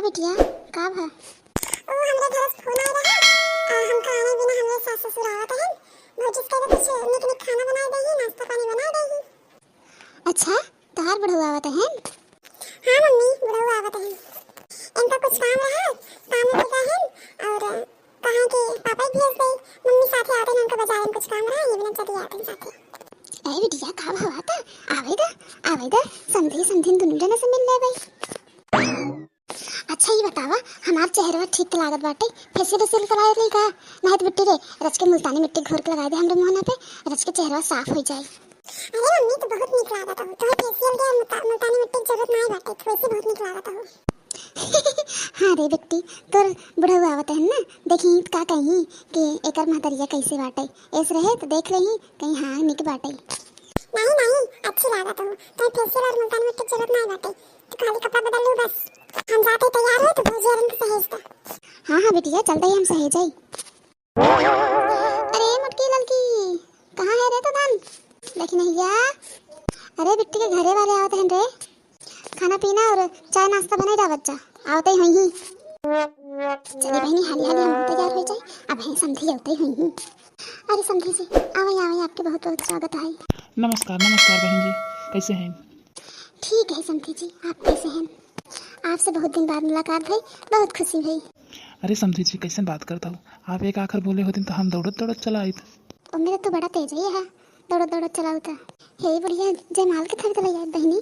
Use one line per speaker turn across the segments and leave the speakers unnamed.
बिटिया का भा
ओ हमरे घर से फोन आया रहा हम खाने बिना हमरे सास ससुर आवत हैं भौजी के कुछ निक निक खाना बना देही नाश्ता पानी बना देही।
अच्छा तहार बढ़वा आवत हैं?
हां मम्मी बुढ़ऊ आवत हैं इनका कुछ काम रहा काम में गए हैं और कहां के पापा ही भेज गए मम्मी साथे आते हैं उनका बाजार में कुछ काम रहा ये बिना चली आते हैं साथे।
ए बिटिया का भा आता आवेदा समधी समधी दुनु जने से मिल ले भाई। अच्छा ये बतावा हमार चेहरा ठीक लागत बाटे फेशियल कराए ली का नहीं तो बिट्टी रे रच के मुल्तानी मिट्टी घोर के लगा दे हमरे मुंह ना पे रच के चेहरा साफ हो जाए।
अरे मम्मी तो बहुत निक लागत हो तो फेशियल के मुल्तानी मिट्टी की जरूरत नहीं बाटे तो वैसे बहुत निक लागत हो।
हाँ रे बिट्टी तोर बुढ़ऊ आवत है ना देखी का कहीं कि एकर महतरिया कैसे बाटे ऐसे रहे तो देख रही कहीं हाँ निक बाटे।
नहीं अच्छी लागत हो तो फेशियल और मुल्तानी मिट्टी की जरूरत नहीं बाटे तो खाली कपड़ा बदल लो बस हम जाते तैयार हो तो भौजी और इनको सहेज दो।
हाँ बिटिया चलते ही हम सहेज आई। अरे मुटकी लड़की कहाँ है रे तो दान देखी नहीं गया। अरे बिट्टी के घरे वाले आवत हैं रे खाना पीना और चाय नाश्ता बनाई रहा बच्चा आवते ही हुई चली बहनी हाली हाली हम तैयार हो जाए अब है समझी आवते ही हुई। अरे समझी जी आवे आपके बहुत बहुत स्वागत है।
नमस्कार बहन जी कैसे हैं?
ठीक है समझी जी आप कैसे हैं? आपसे बहुत दिन बाद मुलाकात भई बहुत खुशी भई।
अरे समझी जी कैसे बात करता हूँ आप एक आखिर बोले होते तो हम दौड़त चला आई थे।
और मेरा तो बड़ा तेज है दौड़त चला होता हे बढ़िया जयमाल के थक ले जाए बहनी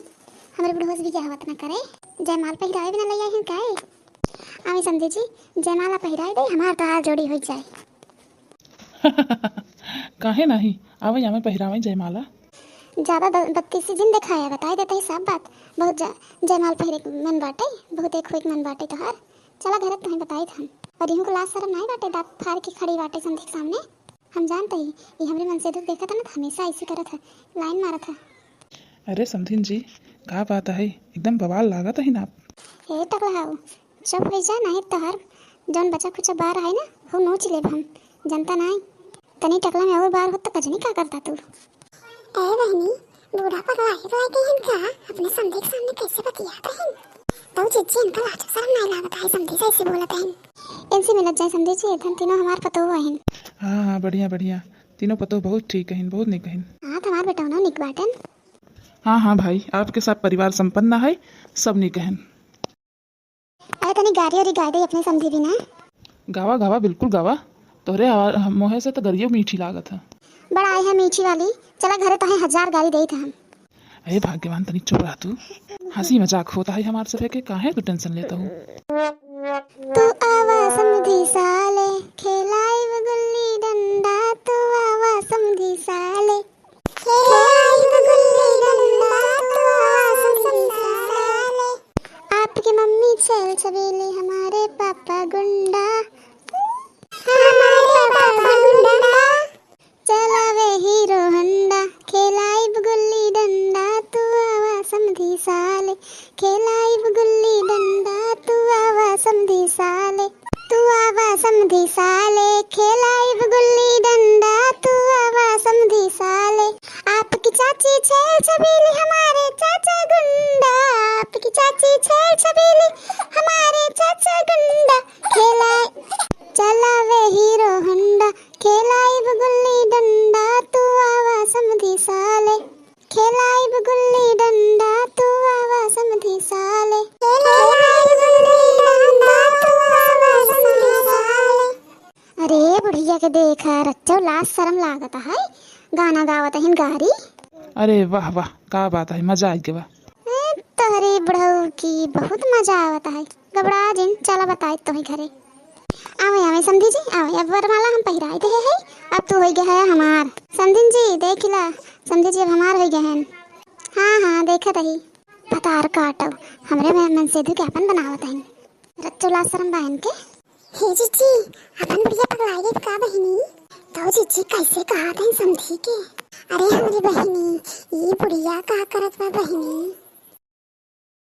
हमारे बुढ़वा से भी जहावत ना करे जयमाल पहिराए बिना ले जाए काहे आवे समझी जी जयमाला पहिराए दे हमार तो हार जोड़ी हो जाए।
काहे नहीं आवे हमें पहरावे जयमाला
ज्यादा बत्तीसी जिन दिखाया बताए देते ही सब बात बहुत जयमाल पहिरे मन बाटे बहुत एक हुई मन बाटे तोहार चला घर तुम्हें बताई हम और यूं को लाश शर्म नहीं बाटे दांत फाड़ के खड़ी बाटे संधि के सामने हम जानते ही ये हमरे मन से देखा था ना तो हमेशा ऐसे करा था लाइन मारा था।
अरे समधिन जी का बात है एकदम बवाल लागत है ना आप।
हे टकला चुप हो जा नहीं तोहार जौन बचा कुछ बार है ना हो नोच लेब हम जनता नहीं तनी टकला में और बार हो तो कजनी का करता तू।
ए बहनी बूढ़ा पगला है तो आके इनका अपने समधी के सामने कैसे बतियाते हैं तो चिच्ची इनका लाज शर्म नहीं लागत है समधी से ऐसे बोलते हैं
इनसे मिलत जाए समझे छी धन तीनों हमार पतो हैं।
हाँ बढ़िया तीनों पतो बहुत ठीक है बहुत निक है।
हाँ तुम्हार बेटा ना निक बाटन।
हाँ भाई आपके साथ परिवार संपन्न है सब निक है।
अरे तनी गाड़ी और गाड़ी अपने समझी भी ना
गावा बिल्कुल गावा तोहरे मोहे से तो गरियो मीठी लागत है।
बड़ा आई है मीठी वाली चला घरे तो है 1000 गाड़ी दे था हम।
अरे भाग्यवान तनी चुप रह तू हंसी मजाक होता है हमारे सफे के काहे तू टेंशन लेता हूँ।
तू आवा समझी साले खेलाई वो गुल्ली डंडा तू आवा समझी साले
खेलाई वो गुल्ली डंडा तू आवा समझी साले
आपकी मम्मी चल छबीली हमारे पापा गुंडा
हमारे पापा गुंडा
चलावे हीरो हंडा खेलाई वो गुल्ली डंडा तू आवा समझी साले खेलाई वो गुल्ली डंडा तू आवा समझी साले तू आवा समझी साले खेलाई वो गुल्ली डंडा तू आवा समझी साले आपकी चाची छेल छबीली हमारे चाचा गुंडा आपकी चाची छेल छबीली हमारे चाचा गुंडा खेलाई चलावे हीरो हंडा खेलाई वो गुल्ली डंडा तू आवा समझी साले खेलाई वो गुल्ली डंडा तू आवा समझी साले
खेलाई वो गुल्ली डंडा तू आवा समझी साले।
अरे बुढ़िया के देखा रच्चो लाश शर्म लागत है गाना गावत है गारी।
अरे वाह का बात है मजा आई के
तोहरे बुढ़ऊ की बहुत मजा आवत है घबरा जिन चला बताए तुम्हें घरे आवे समझी जी आवे अब वरमाला हम पहिराए दे है अब तू हो गया है हमार समझिन जी देखिला समझी जी अब हमार हो गए हैं। हाँ देखत ही पतार काटो हमरे में मन से के अपन बनावत है रच्चो ला शर्म बहन के।
हे जीजी अपन बढ़िया पगलाई गई का बहनी तो जीजी कैसे कहा था समझी के अरे हमारी बहनी ये बुढ़िया का करत बा बहनी